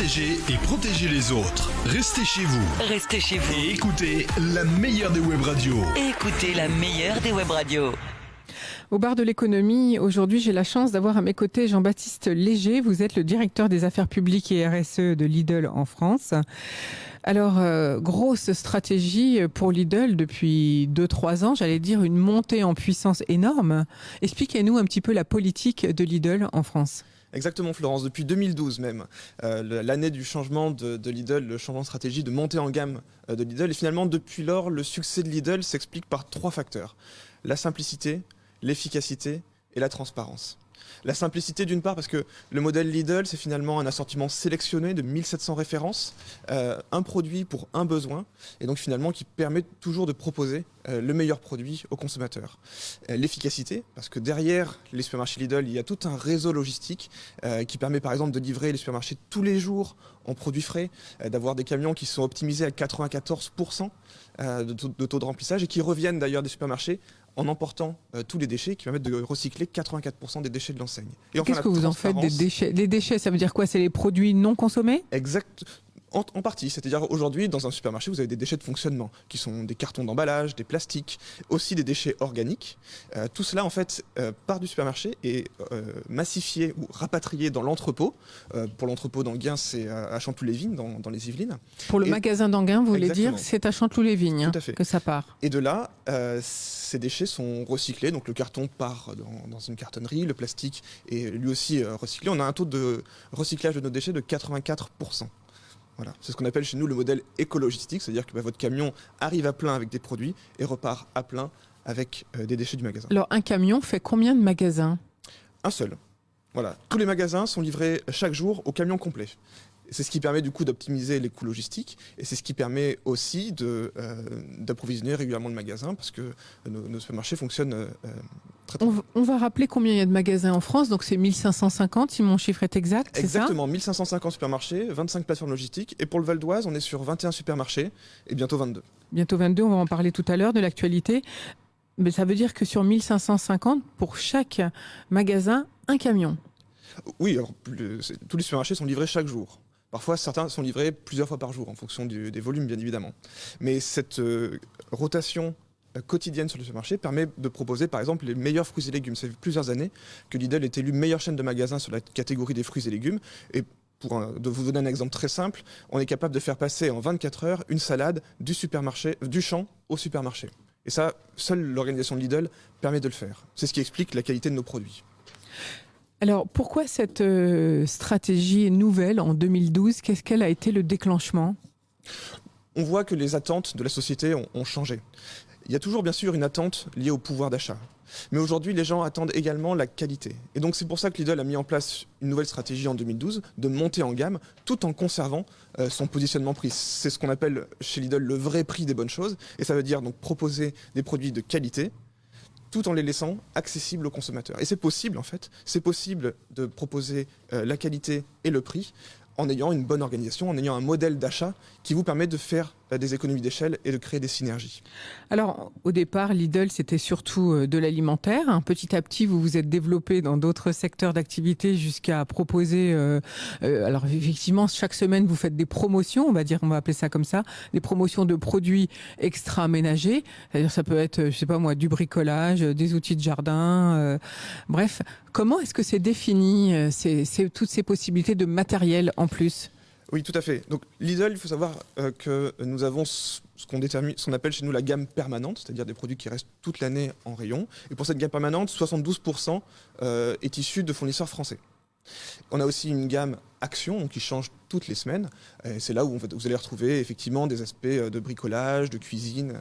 protéger et protéger les autres. Restez chez vous. Restez chez vous. Et écoutez la meilleure des web radios. Écoutez la meilleure des web radios. Au bar de l'économie, aujourd'hui, j'ai la chance d'avoir à mes côtés Jean-Baptiste Léger. Vous êtes le directeur des affaires publiques et RSE de Lidl en France. Alors, grosse stratégie pour Lidl depuis 2-3 ans, j'allais dire une montée en puissance énorme. Expliquez-nous un petit peu la politique de Lidl en France. Exactement Florence, depuis 2012 même, l'année du changement de Lidl, le changement de stratégie de montée en gamme de Lidl. Et finalement, depuis lors, le succès de Lidl s'explique par 3 facteurs. La simplicité, l'efficacité et la transparence. La simplicité d'une part parce que le modèle Lidl, c'est finalement un assortiment sélectionné de 1700 références, un produit pour un besoin, et donc finalement qui permet toujours de proposer le meilleur produit aux consommateurs. L'efficacité, parce que derrière les supermarchés Lidl, il y a tout un réseau logistique qui permet par exemple de livrer les supermarchés tous les jours en produits frais, d'avoir des camions qui sont optimisés à 94% de taux de remplissage et qui reviennent d'ailleurs des supermarchés en emportant tous les déchets qui permettent de recycler 84% des déchets de l'enseigne. Et enfin, qu'est-ce que vous en faites des déchets ? Les déchets, ça veut dire quoi ? C'est les produits non consommés ? Exact. En partie, c'est-à-dire aujourd'hui dans un supermarché vous avez des déchets de fonctionnement qui sont des cartons d'emballage, des plastiques, aussi des déchets organiques. Tout cela en fait part du supermarché et massifié ou rapatrié dans l'entrepôt. Pour l'entrepôt d'Anguin, c'est à Chanteloup-les-Vignes dans les Yvelines. Pour le magasin d'Anguin, vous voulez dire, c'est à Chanteloup-les-Vignes que ça part. Et de là, ces déchets sont recyclés, donc le carton part dans une cartonnerie, le plastique est lui aussi recyclé. On a un taux de recyclage de nos déchets de 84%. Voilà. C'est ce qu'on appelle chez nous le modèle écologistique, c'est-à-dire que votre camion arrive à plein avec des produits et repart à plein avec des déchets du magasin. Alors un camion fait combien de magasins ? Un seul. Voilà. Tous les magasins sont livrés chaque jour au camion complet. C'est ce qui permet du coup d'optimiser les coûts logistiques et c'est ce qui permet aussi d'approvisionner régulièrement le magasin parce que nos supermarchés fonctionnent très bien. On va rappeler combien il y a de magasins en France, donc c'est 1550 si mon chiffre est exact, c'est ça ? Exactement, 1550 supermarchés, 25 plateformes logistiques et pour le Val d'Oise on est sur 21 supermarchés et bientôt 22. Bientôt 22, on va en parler tout à l'heure de l'actualité. Mais ça veut dire que sur 1550, pour chaque magasin, un camion. Oui, alors tous les supermarchés sont livrés chaque jour. Parfois, certains sont livrés plusieurs fois par jour, en fonction des volumes, bien évidemment. Mais cette rotation quotidienne sur le supermarché permet de proposer, par exemple, les meilleurs fruits et légumes. Ça fait plusieurs années que Lidl est élu meilleure chaîne de magasins sur la catégorie des fruits et légumes. Et de vous donner un exemple très simple, on est capable de faire passer en 24 heures une salade du champ au supermarché. Et ça, seule l'organisation de Lidl permet de le faire. C'est ce qui explique la qualité de nos produits. Alors, pourquoi cette stratégie nouvelle en 2012 ? Qu'est-ce qu'elle a été le déclenchement ? On voit que les attentes de la société ont changé. Il y a toujours bien sûr une attente liée au pouvoir d'achat. Mais aujourd'hui, les gens attendent également la qualité. Et donc c'est pour ça que Lidl a mis en place une nouvelle stratégie en 2012 de monter en gamme tout en conservant son positionnement prix. C'est ce qu'on appelle chez Lidl le vrai prix des bonnes choses. Et ça veut dire donc proposer des produits de qualité tout en les laissant accessibles aux consommateurs. Et c'est possible en fait, c'est possible de proposer la qualité et le prix en ayant une bonne organisation, en ayant un modèle d'achat qui vous permet de faire des économies d'échelle et de créer des synergies. Alors, au départ, Lidl, c'était surtout de l'alimentaire. Petit à petit, vous vous êtes développé dans d'autres secteurs d'activité jusqu'à proposer... alors, effectivement, chaque semaine, vous faites des promotions, on va appeler ça comme ça, des promotions de produits extra-ménagers. C'est-à-dire, ça peut être, je sais pas moi, du bricolage, des outils de jardin, bref. Comment est-ce que c'est défini, toutes ces possibilités de matériel en plus ? Oui, tout à fait. Donc Lidl, il faut savoir que nous avons ce qu'on appelle chez nous la gamme permanente, c'est-à-dire des produits qui restent toute l'année en rayon. Et pour cette gamme permanente, 72% est issu de fournisseurs français. On a aussi une gamme Action qui change toutes les semaines. Et c'est là où vous allez retrouver effectivement des aspects de bricolage, de cuisine.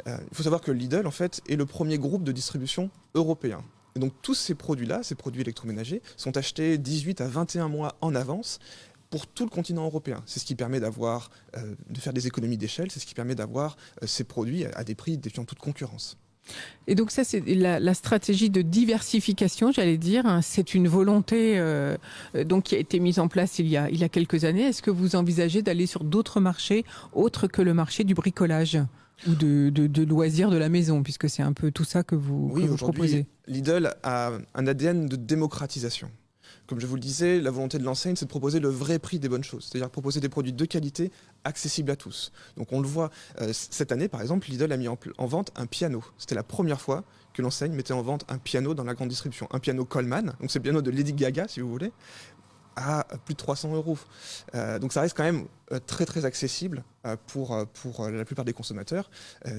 Il faut savoir que Lidl, en fait, est le premier groupe de distribution européen. Et donc tous ces produits-là, ces produits électroménagers, sont achetés 18 à 21 mois en avance pour tout le continent européen. C'est ce qui permet de faire des économies d'échelle, c'est ce qui permet d'avoir ces produits à des prix défiant toute concurrence. Et donc ça, c'est la stratégie de diversification, j'allais dire. C'est une volonté donc qui a été mise en place il y a quelques années. Est-ce que vous envisagez d'aller sur d'autres marchés autres que le marché du bricolage ou de loisirs de la maison, puisque c'est un peu tout ça que vous proposez ? Lidl a un ADN de démocratisation. Comme je vous le disais, la volonté de l'enseigne, c'est de proposer le vrai prix des bonnes choses, c'est-à-dire proposer des produits de qualité accessibles à tous. Donc on le voit, cette année par exemple, Lidl a mis en vente un piano. C'était la première fois que l'enseigne mettait en vente un piano dans la grande distribution. Un piano Coleman, donc c'est le piano de Lady Gaga si vous voulez, à plus de 300 euros. Donc ça reste quand même très très accessible pour la plupart des consommateurs.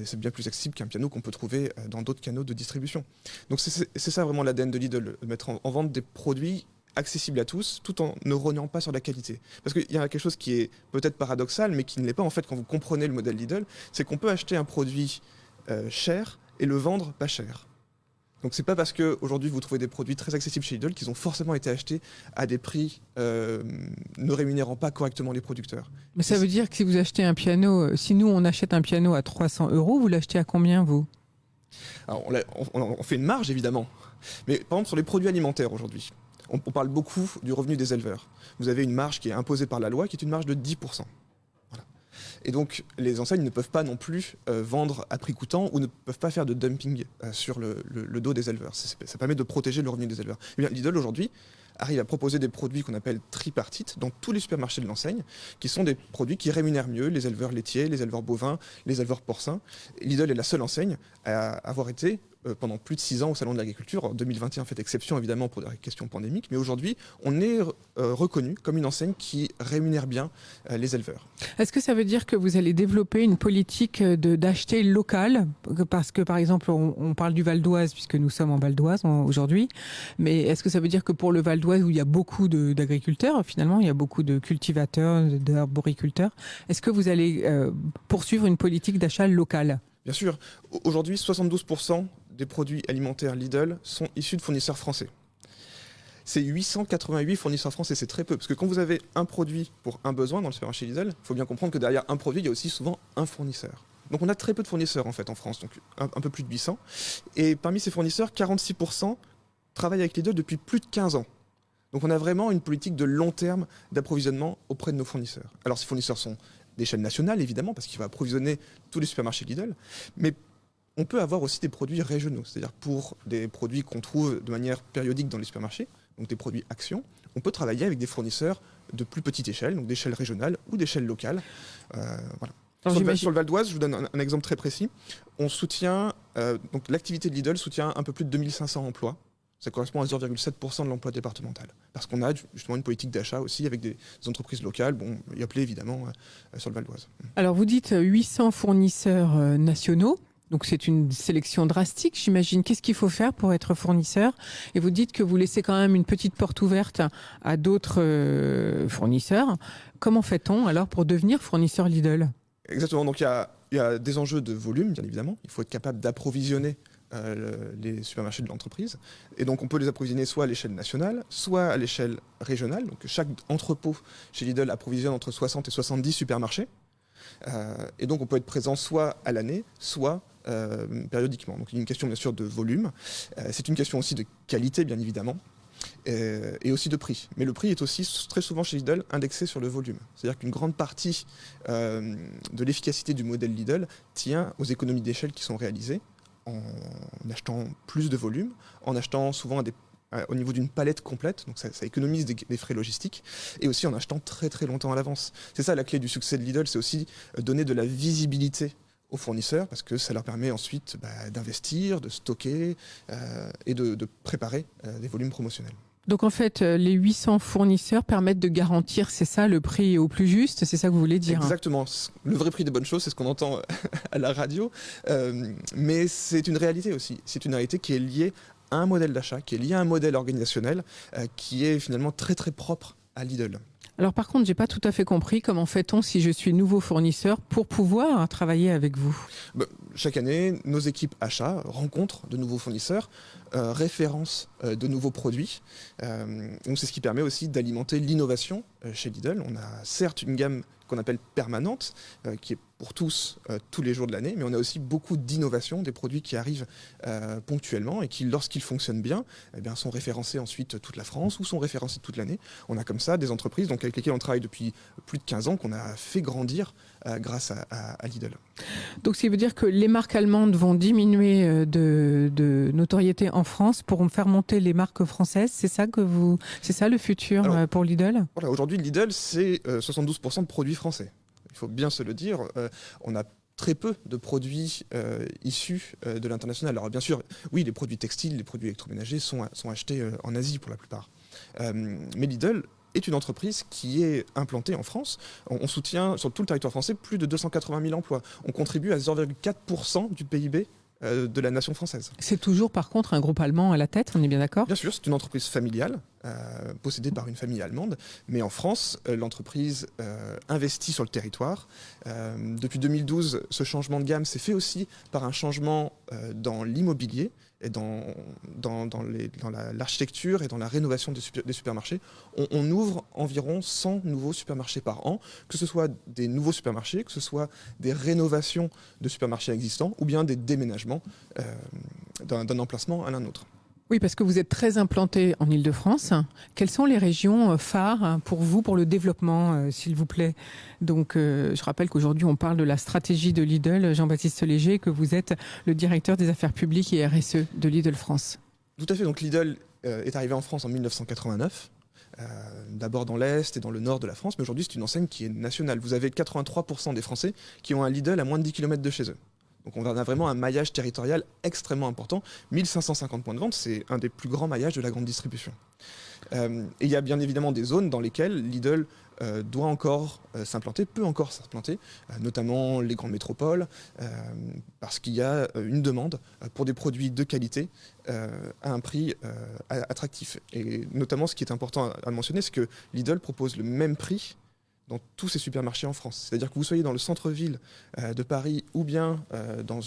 C'est bien plus accessible qu'un piano qu'on peut trouver dans d'autres canaux de distribution. Donc c'est ça vraiment l'ADN de Lidl, de mettre en vente des produits accessibles à tous, tout en ne rognant pas sur la qualité. Parce qu'il y a quelque chose qui est peut-être paradoxal, mais qui ne l'est pas en fait quand vous comprenez le modèle Lidl, c'est qu'on peut acheter un produit cher et le vendre pas cher. Donc c'est pas parce qu'aujourd'hui vous trouvez des produits très accessibles chez Lidl qu'ils ont forcément été achetés à des prix ne rémunérant pas correctement les producteurs. Mais ça veut dire que si vous achetez un piano, si nous on achète un piano à 300 euros, vous l'achetez à combien vous ? Alors on fait une marge évidemment, mais par exemple sur les produits alimentaires aujourd'hui, on parle beaucoup du revenu des éleveurs. Vous avez une marge qui est imposée par la loi qui est une marge de 10%. Et donc, les enseignes ne peuvent pas non plus vendre à prix coûtant ou ne peuvent pas faire de dumping sur le dos des éleveurs. Ça permet de protéger le revenu des éleveurs. Et bien, Lidl, aujourd'hui, arrive à proposer des produits qu'on appelle tripartites dans tous les supermarchés de l'enseigne, qui sont des produits qui rémunèrent mieux les éleveurs laitiers, les éleveurs bovins, les éleveurs porcins. Et Lidl est la seule enseigne à avoir été pendant plus de 6 ans au Salon de l'Agriculture. En 2021 fait exception évidemment pour des questions pandémiques, mais aujourd'hui on est reconnu comme une enseigne qui rémunère bien les éleveurs. Est-ce que ça veut dire que vous allez développer une politique d'acheter local ? Parce que par exemple on parle du Val d'Oise puisque nous sommes en Val d'Oise aujourd'hui, mais est-ce que ça veut dire que pour le Val d'Oise où il y a beaucoup d'agriculteurs, finalement il y a beaucoup de cultivateurs, d'arboriculteurs, est-ce que vous allez poursuivre une politique d'achat local ? Bien sûr, aujourd'hui 72% des produits alimentaires Lidl sont issus de fournisseurs français. C'est 888 fournisseurs français, c'est très peu. Parce que quand vous avez un produit pour un besoin dans le supermarché Lidl, il faut bien comprendre que derrière un produit, il y a aussi souvent un fournisseur. Donc on a très peu de fournisseurs en fait en France, donc un peu plus de 800. Et parmi ces fournisseurs, 46% travaillent avec Lidl depuis plus de 15 ans. Donc on a vraiment une politique de long terme d'approvisionnement auprès de nos fournisseurs. Alors ces fournisseurs sont d'échelle nationale évidemment, parce qu'il va approvisionner tous les supermarchés Lidl, mais on peut avoir aussi des produits régionaux, c'est-à-dire pour des produits qu'on trouve de manière périodique dans les supermarchés, donc des produits Action, on peut travailler avec des fournisseurs de plus petite échelle, donc d'échelle régionale ou d'échelle locale. Voilà. Sur le Val d'Oise, je vous donne un exemple très précis. On soutient, donc l'activité de Lidl soutient un peu plus de 2500 emplois. Ça correspond à 0,7% de l'emploi départemental. Parce qu'on a justement une politique d'achat aussi avec des entreprises locales, y appelées évidemment sur le Val d'Oise. Alors vous dites 800 fournisseurs nationaux. Donc c'est une sélection drastique, j'imagine. Qu'est-ce qu'il faut faire pour être fournisseur ? Et vous dites que vous laissez quand même une petite porte ouverte à d'autres fournisseurs. Comment fait-on alors pour devenir fournisseur Lidl ? Exactement, donc il y a des enjeux de volume, bien évidemment. Il faut être capable d'approvisionner les supermarchés de l'entreprise. Et donc on peut les approvisionner soit à l'échelle nationale, soit à l'échelle régionale. Donc chaque entrepôt chez Lidl approvisionne entre 60 et 70 supermarchés. Et donc on peut être présent soit à l'année, soit périodiquement. Donc il y a une question bien sûr de volume. C'est une question aussi de qualité, bien évidemment. Et aussi de prix. Mais le prix est aussi très souvent chez Lidl indexé sur le volume. C'est-à-dire qu'une grande partie de l'efficacité du modèle Lidl tient aux économies d'échelle qui sont réalisées en achetant plus de volume, en achetant souvent au niveau d'une palette complète, donc ça économise des frais logistiques, et aussi en achetant très très longtemps à l'avance. C'est ça la clé du succès de Lidl, c'est aussi donner de la visibilité aux fournisseurs, parce que ça leur permet ensuite d'investir, de stocker et de préparer des volumes promotionnels. Donc en fait, les 800 fournisseurs permettent de garantir, c'est ça, le prix au plus juste, c'est ça que vous voulez dire ? Exactement. Le vrai prix des bonnes choses, c'est ce qu'on entend à la radio, mais c'est une réalité aussi. C'est une réalité qui est liée à un modèle d'achat, qui est lié à un modèle organisationnel, qui est finalement très très propre à Lidl. Alors par contre, j'ai pas tout à fait compris comment fait-on si je suis nouveau fournisseur pour pouvoir travailler avec vous ? Chaque année, nos équipes achats rencontrent de nouveaux fournisseurs, référencent de nouveaux produits. Donc c'est ce qui permet aussi d'alimenter l'innovation chez Lidl. On a certes une gamme qu'on appelle permanente, qui est pour tous, tous les jours de l'année, mais on a aussi beaucoup d'innovations, des produits qui arrivent ponctuellement et qui, lorsqu'ils fonctionnent bien, sont référencés ensuite toute la France ou sont référencés toute l'année. On a comme ça des entreprises avec lesquelles on travaille depuis plus de 15 ans, qu'on a fait grandir grâce à Lidl. Donc, ce qui veut dire que les marques allemandes vont diminuer de notoriété en France pour faire monter les marques françaises. C'est ça le futur pour Lidl? Voilà, aujourd'hui, Lidl, c'est 72% de produits français. Il faut bien se le dire. On a très peu de produits issus de l'international. Alors bien sûr, oui, les produits textiles, les produits électroménagers sont achetés en Asie pour la plupart. Mais Lidl est une entreprise qui est implantée en France. On soutient sur tout le territoire français plus de 280 000 emplois. On contribue à 0,4% du PIB de la nation française. C'est toujours par contre un groupe allemand à la tête, on est bien d'accord? Bien sûr, c'est une entreprise familiale, possédée par une famille allemande, mais en France, l'entreprise investit sur le territoire. Depuis 2012, ce changement de gamme s'est fait aussi par un changement dans l'immobilier et dans l'architecture et dans la rénovation des supermarchés. On ouvre environ 100 nouveaux supermarchés par an, que ce soit des nouveaux supermarchés, que ce soit des rénovations de supermarchés existants ou bien des déménagements d'un emplacement à l'un autre. Oui, parce que vous êtes très implanté en Île-de-France. Quelles sont les régions phares pour vous, pour le développement, s'il vous plaît? Donc, je rappelle qu'aujourd'hui, on parle de la stratégie de Lidl. Jean-Baptiste Léger, que vous êtes le directeur des affaires publiques et RSE de Lidl France. Tout à fait. Donc, Lidl est arrivé en France en 1989. D'abord dans l'Est et dans le Nord de la France, mais aujourd'hui, c'est une enseigne qui est nationale. Vous avez 83% des Français qui ont un Lidl à moins de 10 km de chez eux. Donc on a vraiment un maillage territorial extrêmement important. 1550 points de vente, c'est un des plus grands maillages de la grande distribution. Et il y a bien évidemment des zones dans lesquelles Lidl doit encore s'implanter, peut encore s'implanter, notamment les grandes métropoles, parce qu'il y a une demande pour des produits de qualité à un prix attractif. Et notamment, ce qui est important à mentionner, c'est que Lidl propose le même prix dans tous ces supermarchés en France. C'est-à-dire que vous soyez dans le centre-ville de Paris ou bien dans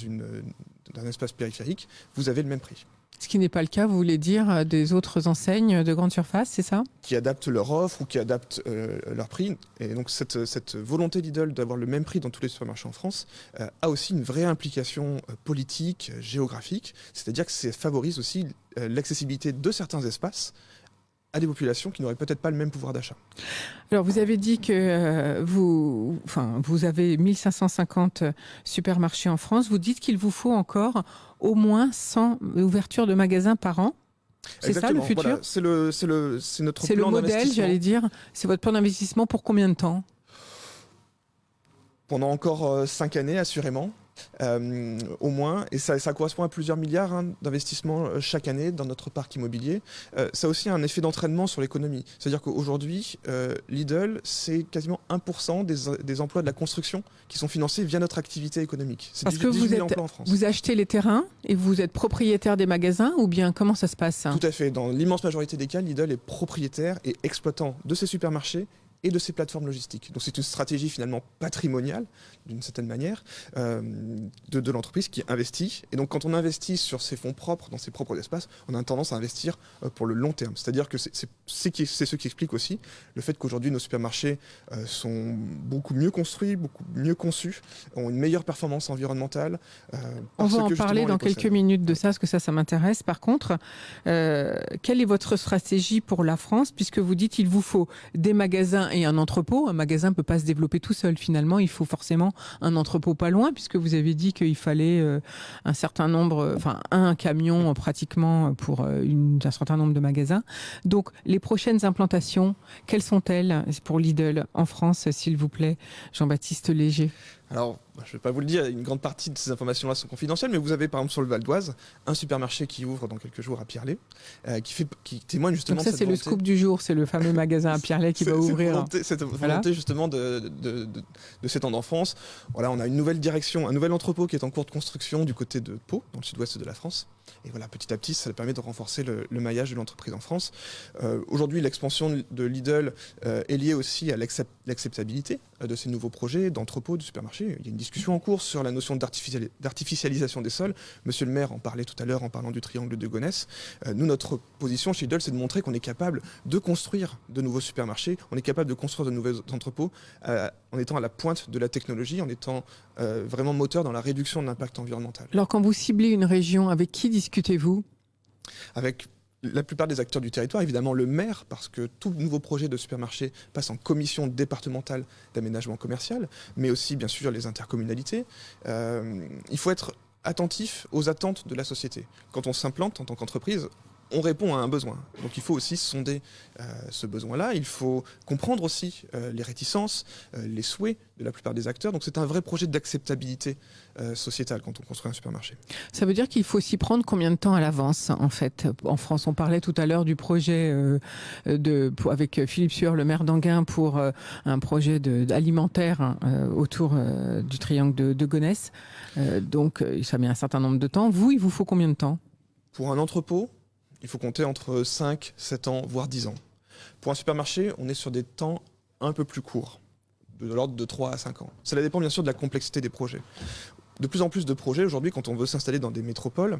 un espace périphérique, vous avez le même prix. Ce qui n'est pas le cas, vous voulez dire, des autres enseignes de grande surface, c'est ça? Qui adaptent leur offre ou qui adaptent leur prix. Et donc cette volonté Lidl d'avoir le même prix dans tous les supermarchés en France a aussi une vraie implication politique, géographique. C'est-à-dire que ça favorise aussi l'accessibilité de certains espaces à des populations qui n'auraient peut-être pas le même pouvoir d'achat. Alors, vous avez dit que vous avez 1550 supermarchés en France. Vous dites qu'il vous faut encore au moins 100 ouvertures de magasins par an. C'est ça le futur? Voilà, c'est notre plan d'investissement. C'est le modèle, j'allais dire. C'est votre plan d'investissement pour combien de temps? Pendant encore 5 années, assurément. Au moins, et ça correspond à plusieurs milliards d'investissements chaque année dans notre parc immobilier. Ça a aussi un effet d'entraînement sur l'économie. C'est-à-dire qu'aujourd'hui, Lidl, c'est quasiment 1% des emplois de la construction qui sont financés via notre activité économique. C'est parce que vous achetez les terrains et vous êtes propriétaire des magasins, ou bien comment ça se passe? Tout à fait. Dans l'immense majorité des cas, Lidl est propriétaire et exploitant de ses supermarchés et de ces plateformes logistiques. Donc c'est une stratégie finalement patrimoniale, d'une certaine manière, de l'entreprise qui investit. Et donc quand on investit sur ses fonds propres, dans ses propres espaces, on a tendance à investir pour le long terme. C'est-à-dire que c'est ce qui explique aussi le fait qu'aujourd'hui nos supermarchés sont beaucoup mieux construits, beaucoup mieux conçus, ont une meilleure performance environnementale. On va en parler dans quelques minutes de ça, parce que ça m'intéresse. Par contre, quelle est votre stratégie pour la France, puisque vous dites qu'il vous faut des magasins et un entrepôt? Un magasin ne peut pas se développer tout seul. Finalement, il faut forcément un entrepôt pas loin, puisque vous avez dit qu'il fallait un certain nombre, un camion pratiquement pour un certain nombre de magasins. Donc, les prochaines implantations, quelles sont-elles pour Lidl en France, s'il vous plaît, Jean-Baptiste Léger? Alors, je ne vais pas vous le dire, une grande partie de ces informations-là sont confidentielles, mais vous avez par exemple sur le Val d'Oise un supermarché qui ouvre dans quelques jours à Pierrelet, qui témoigne justement de cette volonté. Donc ça, c'est le scoop du jour, c'est le fameux magasin à Pierrelet qui va ouvrir. Cette volonté justement de s'étendre en France. Voilà, on a une nouvelle direction, un nouvel entrepôt qui est en cours de construction du côté de Pau, dans le sud-ouest de la France. Et voilà, petit à petit, ça permet de renforcer le maillage de l'entreprise en France. Aujourd'hui, l'expansion de Lidl est liée aussi à l'acceptabilité de ces nouveaux projets d'entrepôts, de supermarchés. Il y a une discussion en cours sur la notion d'artificialisation des sols. Monsieur le maire en parlait tout à l'heure en parlant du triangle de Gonesse. Nous, notre position chez Lidl, c'est de montrer qu'on est capable de construire de nouveaux supermarchés, on est capable de construire de nouveaux entrepôts en étant à la pointe de la technologie, en étant vraiment moteur dans la réduction de l'impact environnemental. Alors quand vous ciblez une région, avec qui discutez-vous? Avec la plupart des acteurs du territoire, évidemment le maire, parce que tout nouveau projet de supermarché passe en commission départementale d'aménagement commercial, mais aussi bien sûr les intercommunalités. Il faut être attentif aux attentes de la société. Quand on s'implante en tant qu'entreprise, on répond à un besoin. Donc il faut aussi sonder ce besoin-là. Il faut comprendre aussi les réticences, les souhaits de la plupart des acteurs. Donc c'est un vrai projet d'acceptabilité sociétale quand on construit un supermarché. Ça veut dire qu'il faut s'y prendre combien de temps à l'avance, en fait? En France, on parlait tout à l'heure du projet avec Philippe Sueur, le maire d'Enghien, pour un projet alimentaire autour du triangle de Gonesse. Donc ça met un certain nombre de temps. Vous, il vous faut combien de temps? Pour un entrepôt, il faut compter entre 5, 7 ans, voire 10 ans. Pour un supermarché, on est sur des temps un peu plus courts, de l'ordre de 3 à 5 ans. Cela dépend bien sûr de la complexité des projets. De plus en plus de projets, aujourd'hui, quand on veut s'installer dans des métropoles,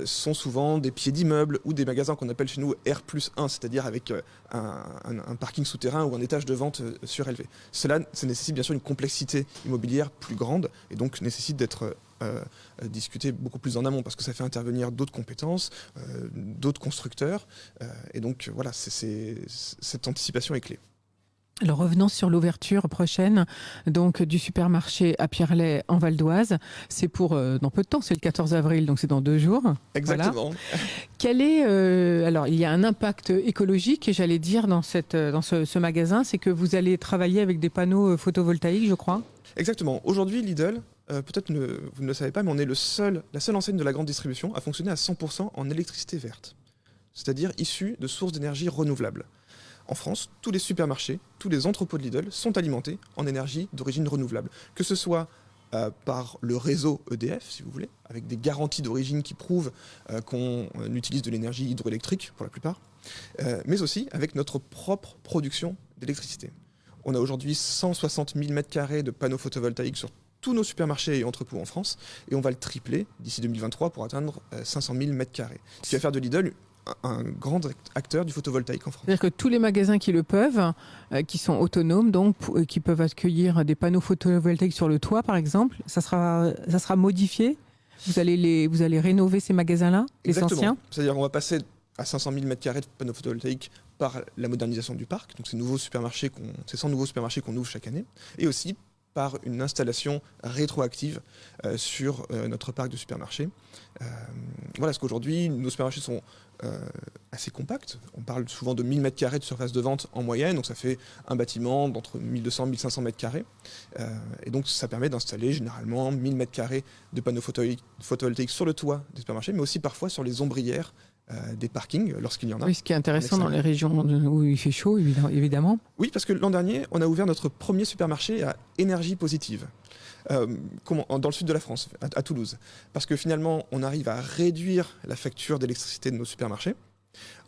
sont souvent des pieds d'immeubles ou des magasins qu'on appelle chez nous R+1, c'est-à-dire avec un parking souterrain ou un étage de vente surélevé. Ça nécessite bien sûr une complexité immobilière plus grande et donc nécessite d'être discuté beaucoup plus en amont parce que ça fait intervenir d'autres compétences, d'autres constructeurs. Et donc voilà, cette anticipation est clé. Alors revenons sur l'ouverture prochaine donc du supermarché à Pierrelet en Val d'Oise. C'est pour dans peu de temps, c'est le 14 avril, donc c'est dans 2 jours. Exactement. Voilà. Quel est alors il y a un impact écologique, j'allais dire, dans ce magasin, c'est que vous allez travailler avec des panneaux photovoltaïques, je crois. Exactement. Aujourd'hui, Lidl, peut-être vous ne le savez pas, mais on est la seule enseigne de la grande distribution à fonctionner à 100% en électricité verte, c'est-à-dire issue de sources d'énergie renouvelables. En France, tous les supermarchés, tous les entrepôts de Lidl sont alimentés en énergie d'origine renouvelable, que ce soit par le réseau EDF, si vous voulez, avec des garanties d'origine qui prouvent qu'on utilise de l'énergie hydroélectrique pour la plupart, mais aussi avec notre propre production d'électricité. On a aujourd'hui 160 000 m² de panneaux photovoltaïques sur tous nos supermarchés et entrepôts en France, et on va le tripler d'ici 2023 pour atteindre 500 000 m². Ce qui va faire de Lidl un grand acteur du photovoltaïque en France. C'est-à-dire que tous les magasins qui le peuvent, qui sont autonomes, donc qui peuvent accueillir des panneaux photovoltaïques sur le toit, par exemple, ça sera modifié. Vous allez rénover ces magasins-là, les anciens. C'est-à-dire qu'on va passer à 500 000 m² de panneaux photovoltaïques par la modernisation du parc, donc ces 100 nouveaux supermarchés qu'on ouvre chaque année, et aussi par une installation rétroactive sur notre parc de supermarchés. Voilà, parce qu'aujourd'hui, nos supermarchés sont assez compacts. On parle souvent de 1000 m² de surface de vente en moyenne, donc ça fait un bâtiment d'entre 1200 et 1500 m². Et donc ça permet d'installer généralement 1000 m² de panneaux photovoltaïques sur le toit des supermarchés, mais aussi parfois sur les ombrières des parkings, lorsqu'il y en a. Oui, ce qui est intéressant dans les régions où il fait chaud, évidemment. Oui, parce que l'an dernier, on a ouvert notre premier supermarché à énergie positive, dans le sud de la France, à Toulouse. Parce que finalement, on arrive à réduire la facture d'électricité de nos supermarchés,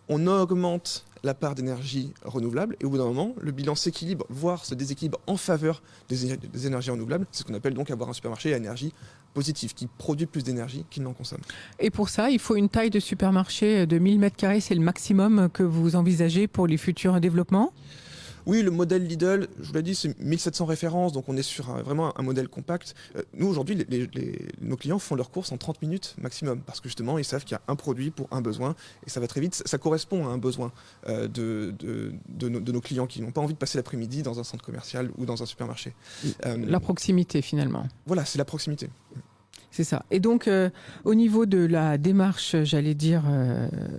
on augmente la part d'énergie renouvelable, et au bout d'un moment, le bilan s'équilibre, voire se déséquilibre en faveur des énergies renouvelables. C'est ce qu'on appelle donc avoir un supermarché à énergie positive, qui produit plus d'énergie qu'il n'en consomme. Et pour ça, il faut une taille de supermarché de 1000 m², c'est le maximum que vous envisagez pour les futurs développements ? Oui, le modèle Lidl, je vous l'ai dit, c'est 1700 références, donc on est sur vraiment un modèle compact. Nous, aujourd'hui, nos clients font leurs courses en 30 minutes maximum, parce que justement, ils savent qu'il y a un produit pour un besoin, et ça va très vite. Ça correspond à un besoin de nos clients qui n'ont pas envie de passer l'après-midi dans un centre commercial ou dans un supermarché. La proximité, finalement. Voilà, c'est la proximité. C'est ça. Et donc, au niveau de la démarche, j'allais dire,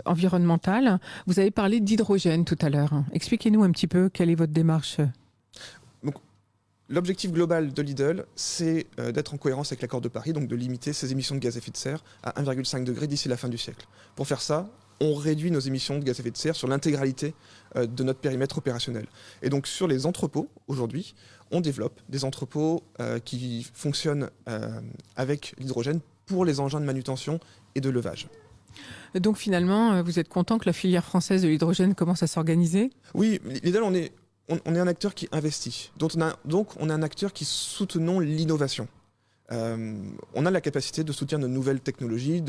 environnementale, vous avez parlé d'hydrogène tout à l'heure. Expliquez-nous un petit peu quelle est votre démarche. Donc, l'objectif global de Lidl, c'est d'être en cohérence avec l'accord de Paris, donc de limiter ses émissions de gaz à effet de serre à 1,5 degré d'ici la fin du siècle. Pour faire ça, on réduit nos émissions de gaz à effet de serre sur l'intégralité de notre périmètre opérationnel. Et donc, sur les entrepôts, aujourd'hui, on développe des entrepôts qui fonctionnent avec l'hydrogène pour les engins de manutention et de levage. Donc finalement, vous êtes content que la filière française de l'hydrogène commence à s'organiser ? Oui, Lidl, on est un acteur qui investit. Donc on est un acteur qui soutenons l'innovation. on a la capacité de soutenir de nouvelles technologies,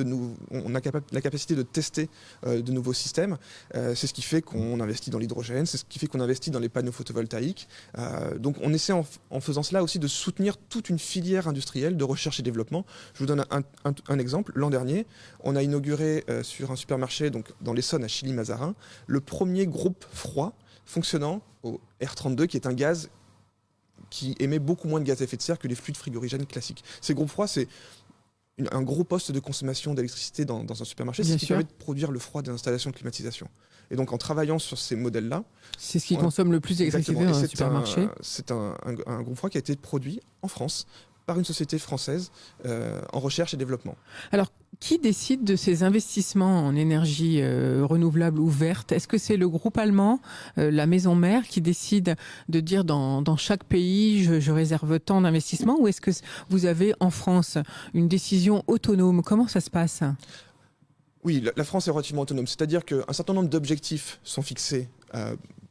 on a la capacité de tester de nouveaux systèmes. C'est ce qui fait qu'on investit dans l'hydrogène, c'est ce qui fait qu'on investit dans les panneaux photovoltaïques. Donc on essaie en faisant cela aussi de soutenir toute une filière industrielle de recherche et développement. Je vous donne un exemple. L'an dernier, on a inauguré sur un supermarché donc dans l'Essonne à Chilly-Mazarin le premier groupe froid fonctionnant au R32 qui est un gaz qui émet beaucoup moins de gaz à effet de serre que les fluides frigorigènes classiques. Ces groupes froids, c'est un gros poste de consommation d'électricité dans un supermarché, c'est ce qui permet de produire le froid des installations de climatisation. Et donc en travaillant sur ces modèles-là... C'est ce qui consomme le plus d'électricité dans un supermarché. C'est un groupe froid qui a été produit en France par une société française en recherche et développement. Alors, qui décide de ces investissements en énergie renouvelable ou verte? Est-ce que c'est le groupe allemand, la maison mère, qui décide de dire dans chaque pays, je réserve tant d'investissements, ou est-ce que vous avez en France une décision autonome? Comment ça se passe? Oui, la France est relativement autonome. C'est-à-dire qu'un certain nombre d'objectifs sont fixés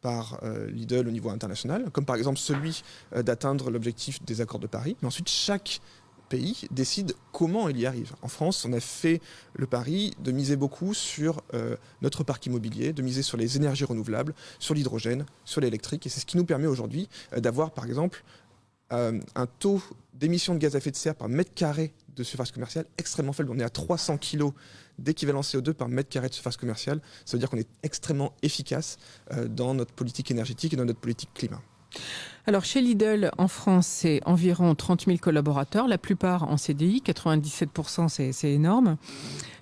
par Lidl au niveau international, comme par exemple celui d'atteindre l'objectif des accords de Paris. Mais ensuite, chaque pays décide comment il y arrive. En France, on a fait le pari de miser beaucoup sur notre parc immobilier, de miser sur les énergies renouvelables, sur l'hydrogène, sur l'électrique. Et c'est ce qui nous permet aujourd'hui d'avoir, par exemple, un taux d'émission de gaz à effet de serre par mètre carré de surface commerciale extrêmement faible. On est à 300 kg d'équivalent CO2 par mètre carré de surface commerciale. Ça veut dire qu'on est extrêmement efficace dans notre politique énergétique et dans notre politique climat. Alors chez Lidl, en France, c'est environ 30 000 collaborateurs, la plupart en CDI, 97%, c'est énorme.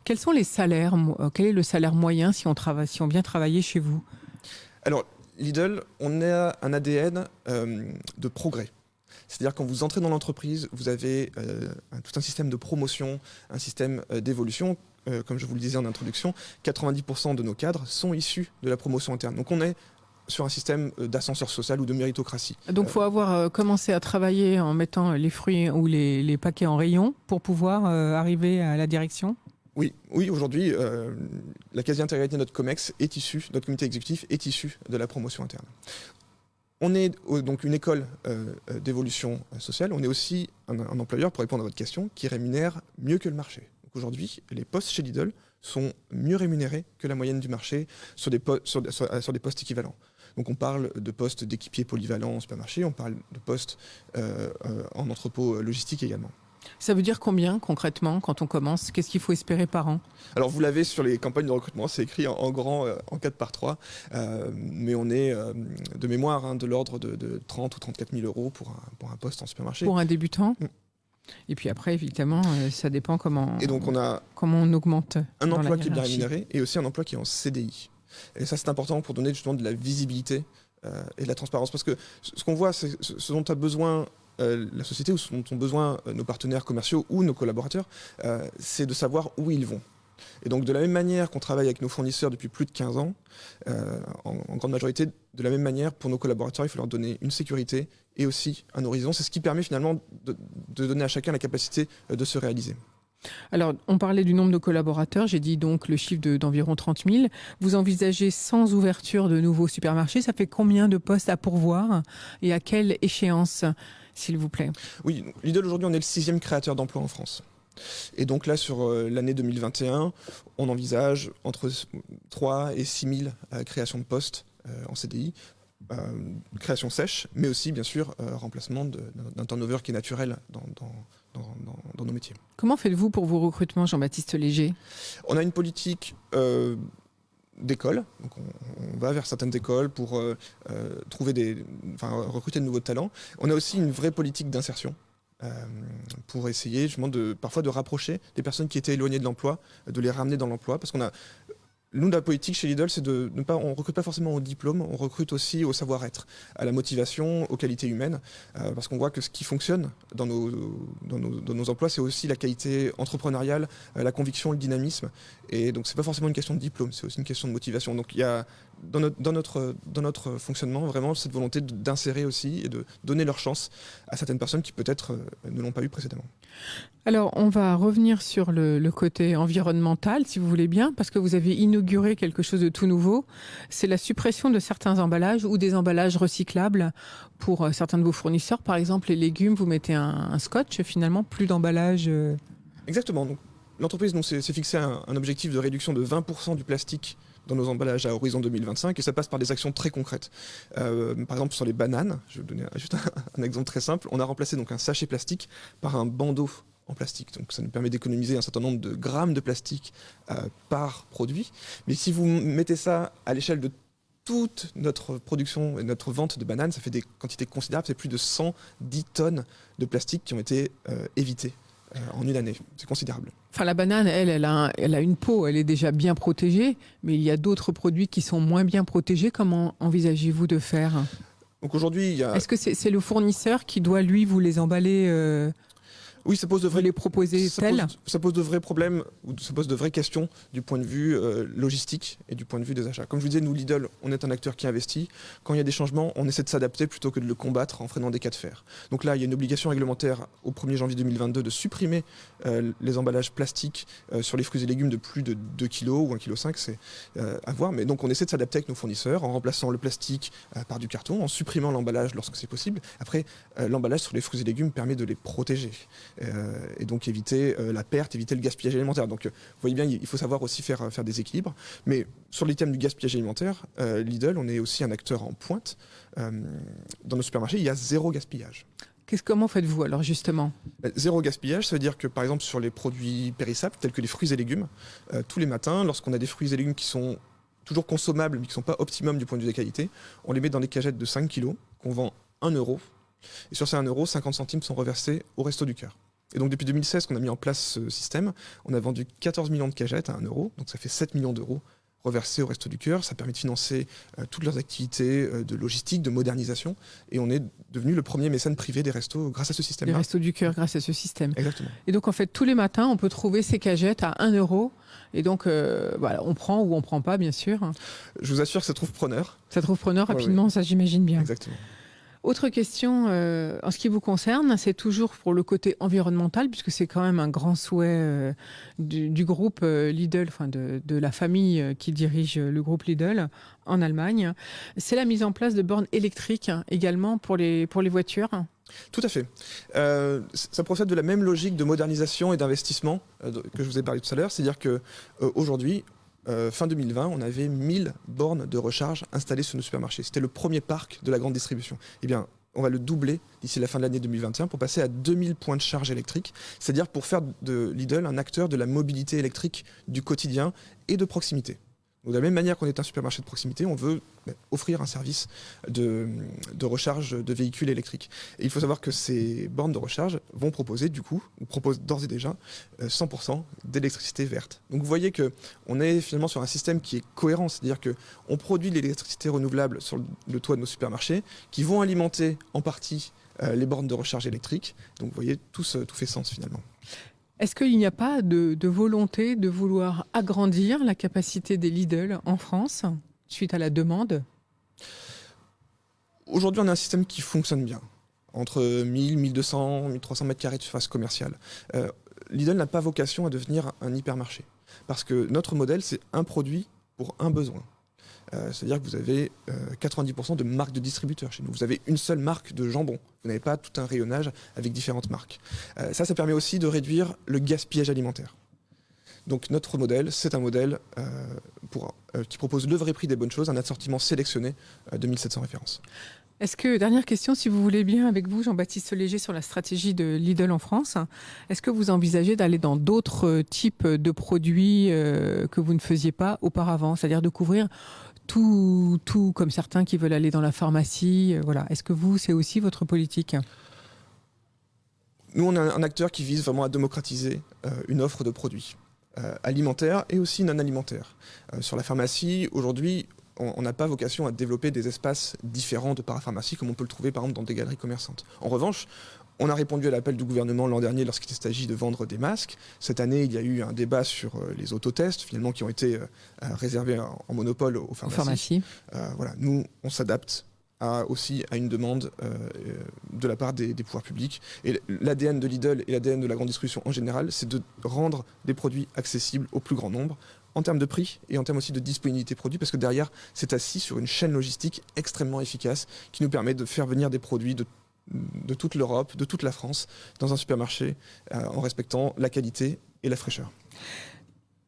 Quels sont les salaires? Quel est le salaire moyen si on vient travailler chez vous? Alors, Lidl, on a un ADN de progrès. C'est-à-dire quand vous entrez dans l'entreprise, vous avez tout un système de promotion, un système d'évolution. Comme je vous le disais en introduction, 90% de nos cadres sont issus de la promotion interne. Donc on est sur un système d'ascenseur social ou de méritocratie. Donc il faut avoir commencé à travailler en mettant les fruits ou les paquets en rayon pour pouvoir arriver à la direction? Oui, aujourd'hui, la quasi-intégralité de notre COMEX est issue, notre comité exécutif est issu de la promotion interne. On est donc une école d'évolution sociale, on est aussi un employeur, pour répondre à votre question, qui rémunère mieux que le marché. Donc aujourd'hui, les postes chez Lidl sont mieux rémunérés que la moyenne du marché sur des postes équivalents. Donc on parle de postes d'équipiers polyvalents en supermarché, on parle de postes en entrepôt logistique également. Ça veut dire combien concrètement quand on commence? Qu'est-ce qu'il faut espérer par an? Alors vous l'avez sur les campagnes de recrutement, c'est écrit en grand en 4x3, mais on est de mémoire de l'ordre de 30 ou 34 000 euros pour un poste en supermarché. Pour un débutant? Et puis après, évidemment, ça dépend comment on augmente. Un emploi qui est bien rémunéré et aussi un emploi qui est en CDI. Et ça, c'est important pour donner justement de la visibilité et de la transparence. Parce que ce qu'on voit, c'est ce dont a besoin la société ou ce dont ont besoin nos partenaires commerciaux ou nos collaborateurs, c'est de savoir où ils vont. Et donc de la même manière qu'on travaille avec nos fournisseurs depuis plus de 15 ans, en grande majorité, de la même manière, pour nos collaborateurs, il faut leur donner une sécurité et aussi un horizon. C'est ce qui permet finalement de donner à chacun la capacité de se réaliser. Alors, on parlait du nombre de collaborateurs, j'ai dit donc le chiffre d'environ 30 000. Vous envisagez sans ouverture de nouveaux supermarchés, ça fait combien de postes à pourvoir et à quelle échéance, s'il vous plaît? Oui, Lidl, aujourd'hui, on est le 6e créateur d'emplois en France. Et donc là, sur l'année 2021, on envisage entre 3 et 6 000 créations de postes en CDI, création sèche, mais aussi, bien sûr, remplacement d'un turnover qui est naturel dans nos métiers. Comment faites-vous pour vos recrutements, Jean-Baptiste Léger? On a une politique d'école. Donc on va vers certaines écoles pour recruter de nouveaux talents. On a aussi une vraie politique d'insertion pour essayer justement parfois de rapprocher des personnes qui étaient éloignées de l'emploi, de les ramener dans l'emploi. Parce nous, la politique chez Lidl, c'est on ne recrute pas forcément au diplôme, on recrute aussi au savoir-être, à la motivation, aux qualités humaines, parce qu'on voit que ce qui fonctionne dans nos emplois, c'est aussi la qualité entrepreneuriale, la conviction, le dynamisme. Et donc, c'est pas forcément une question de diplôme, c'est aussi une question de motivation. Donc, il y a dans notre fonctionnement vraiment cette volonté d'insérer aussi et de donner leur chance à certaines personnes qui peut-être ne l'ont pas eu précédemment. Alors, on va revenir sur le côté environnemental, si vous voulez bien, parce que vous avez inauguré quelque chose de tout nouveau. C'est la suppression de certains emballages ou des emballages recyclables pour certains de vos fournisseurs. Par exemple, les légumes, vous mettez un scotch, finalement, plus d'emballage. Exactement. Donc, l'entreprise s'est fixé un objectif de réduction de 20% du plastique dans nos emballages à horizon 2025, et ça passe par des actions très concrètes. Par exemple, sur les bananes, je vais vous donner juste un exemple très simple. On a remplacé donc un sachet plastique par un bandeau en plastique. Donc ça nous permet d'économiser un certain nombre de grammes de plastique par produit. Mais si vous mettez ça à l'échelle de toute notre production et notre vente de bananes, ça fait des quantités considérables. C'est plus de 110 tonnes de plastique qui ont été évitées en une année. C'est considérable. Enfin, la banane, elle a une peau, elle est déjà bien protégée, mais il y a d'autres produits qui sont moins bien protégés. Comment envisagez-vous de faire ? Donc aujourd'hui, il y a... Est-ce que c'est le fournisseur qui doit, lui, vous les emballer Oui, ça pose de vous les proposer tels ? Ça pose de vrais problèmes, ou ça pose de vraies questions du point de vue logistique et du point de vue des achats. Comme je vous disais, nous, Lidl, on est un acteur qui investit. Quand il y a des changements, on essaie de s'adapter plutôt que de le combattre en freinant des cas de fer. Donc là, il y a une obligation réglementaire au 1er janvier 2022 de supprimer les emballages plastiques sur les fruits et légumes de plus de 2 kg ou 1,5 kg, c'est à voir. Mais donc on essaie de s'adapter avec nos fournisseurs en remplaçant le plastique par du carton, en supprimant l'emballage lorsque c'est possible. Après, l'emballage sur les fruits et légumes permet de les protéger. Et donc éviter la perte, éviter le gaspillage alimentaire. Donc vous voyez bien, il faut savoir aussi faire des équilibres. Mais sur l'item du gaspillage alimentaire, Lidl, on est aussi un acteur en pointe. Dans nos supermarchés, il y a 0 gaspillage. Comment faites-vous alors justement ? 0 gaspillage, ça veut dire que par exemple sur les produits périssables, tels que les fruits et légumes, tous les matins, lorsqu'on a des fruits et légumes qui sont toujours consommables mais qui ne sont pas optimum du point de vue des qualités, on les met dans des cagettes de 5 kg qu'on vend 1 €. Et sur ces 1 €, 50 centimes sont reversés au Restos du Cœur. Et donc depuis 2016 qu'on a mis en place ce système, on a vendu 14 millions de cagettes à 1 €, donc ça fait 7 millions d'euros reversés au Restos du Cœur. Ça permet de financer toutes leurs activités de logistique, de modernisation, et on est devenu le premier mécène privé des restos grâce à ce système. Les Restos du Cœur grâce à ce système. Exactement. Et donc en fait tous les matins on peut trouver ces cagettes à 1 €. Et donc voilà, on prend ou on prend pas bien sûr. Je vous assure que ça trouve preneur. Ça trouve preneur rapidement, Ouais. ça j'imagine bien. Exactement. Autre question en ce qui vous concerne, c'est toujours pour le côté environnemental, puisque c'est quand même un grand souhait du groupe Lidl, enfin de la famille qui dirige le groupe Lidl en Allemagne. C'est la mise en place de bornes électriques également pour les voitures. Tout à fait. Ça procède de la même logique de modernisation et d'investissement que je vous ai parlé tout à l'heure. C'est-à-dire qu'aujourd'hui, fin 2020, on avait 1000 bornes de recharge installées sur nos supermarchés. C'était le premier parc de la grande distribution. Eh bien, on va le doubler d'ici la fin de l'année 2021 pour passer à 2000 points de charge électriques, c'est-à-dire pour faire de Lidl un acteur de la mobilité électrique du quotidien et de proximité. Donc, de la même manière qu'on est un supermarché de proximité, on veut offrir un service de recharge de véhicules électriques. Et il faut savoir que ces bornes de recharge vont proposer, du coup, ou proposent d'ores et déjà 100% d'électricité verte. Donc vous voyez qu'on est finalement sur un système qui est cohérent, c'est-à-dire qu'on produit de l'électricité renouvelable sur le toit de nos supermarchés, qui vont alimenter en partie les bornes de recharge électriques. Donc vous voyez, tout fait sens finalement. Est-ce qu'il n'y a pas de volonté de vouloir agrandir la capacité des Lidl en France suite à la demande ? Aujourd'hui, on a un système qui fonctionne bien, entre 1000, 1200, 1300 mètres carrés de surface commerciale. Lidl n'a pas vocation à devenir un hypermarché, parce que notre modèle, c'est un produit pour un besoin. C'est-à-dire que vous avez 90% de marques de distributeurs chez nous. Vous avez une seule marque de jambon. Vous n'avez pas tout un rayonnage avec différentes marques. Ça permet aussi de réduire le gaspillage alimentaire. Donc notre modèle, c'est un modèle qui propose le vrai prix des bonnes choses, un assortiment sélectionné de 1700 références. Est-ce que, dernière question, si vous voulez bien, avec vous, Jean-Baptiste Léger, sur la stratégie de Lidl en France, est-ce que vous envisagez d'aller dans d'autres types de produits que vous ne faisiez pas auparavant, c'est-à-dire de couvrir tout comme certains qui veulent aller dans la pharmacie, voilà. Est-ce que c'est aussi votre politique ? Nous, on a un acteur qui vise vraiment à démocratiser une offre de produits alimentaires et aussi non alimentaires. Sur la pharmacie, aujourd'hui, on n'a pas vocation à développer des espaces différents de parapharmacie comme on peut le trouver par exemple dans des galeries commerçantes. En revanche, On a répondu à l'appel du gouvernement l'an dernier lorsqu'il s'agit de vendre des masques. Cette année, il y a eu un débat sur les autotests, finalement, qui ont été réservés en monopole aux pharmacies. Voilà, nous, on s'adapte aussi à une demande de la part des pouvoirs publics. Et l'ADN de Lidl et l'ADN de la grande distribution en général, c'est de rendre des produits accessibles au plus grand nombre, en termes de prix et en termes aussi de disponibilité produit, parce que derrière, c'est assis sur une chaîne logistique extrêmement efficace qui nous permet de faire venir des produits de toute l'Europe, de toute la France, dans un supermarché, en respectant la qualité et la fraîcheur.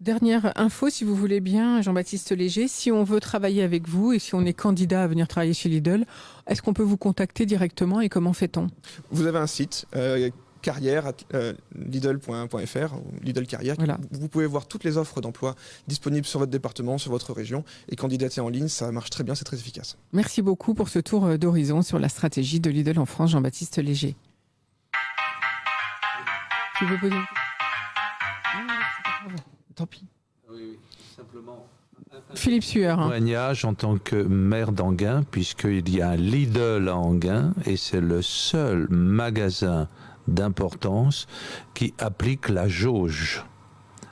Dernière info, si vous voulez bien, Jean-Baptiste Léger, si on veut travailler avec vous et si on est candidat à venir travailler chez Lidl, est-ce qu'on peut vous contacter directement et comment fait-on ? Vous avez un site, carrière lidl.fr, Lidl Carrière. Voilà. Vous pouvez voir toutes les offres d'emploi disponibles sur votre département, sur votre région, et candidater en ligne, ça marche très bien, c'est très efficace. Merci beaucoup pour ce tour d'horizon sur la stratégie de Lidl en France, Jean-Baptiste Léger. Tu veux poser une question ? Tant pis. Oui, simplement. Philippe Sueur. Témoignage en tant que maire d'Enghien, puisqu'il y a un Lidl à Enghien et c'est le seul magasin d'importance qui applique la jauge.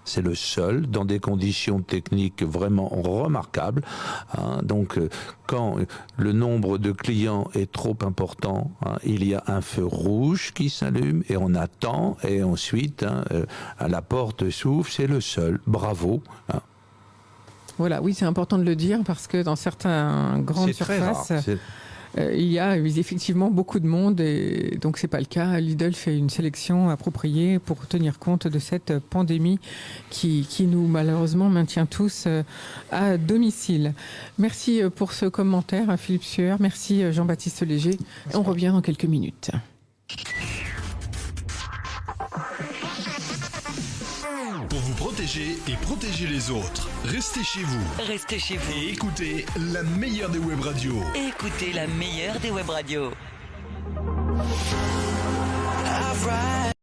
C'est le seul, dans des conditions techniques vraiment remarquables. Donc, quand le nombre de clients est trop important, il y a un feu rouge qui s'allume et on attend. Et ensuite, la porte s'ouvre. C'est le seul. Bravo. Voilà, oui, c'est important de le dire parce que dans certaines grandes surfaces, il y a effectivement beaucoup de monde et donc c'est pas le cas. Lidl fait une sélection appropriée pour tenir compte de cette pandémie qui nous malheureusement maintient tous à domicile. Merci pour ce commentaire, Philippe Sueur. Merci Jean-Baptiste Léger. On revient dans quelques minutes. Pour vous protéger et protéger les autres, restez chez vous. Restez chez vous. Et écoutez la meilleure des web radios. Écoutez la meilleure des web radios. I ride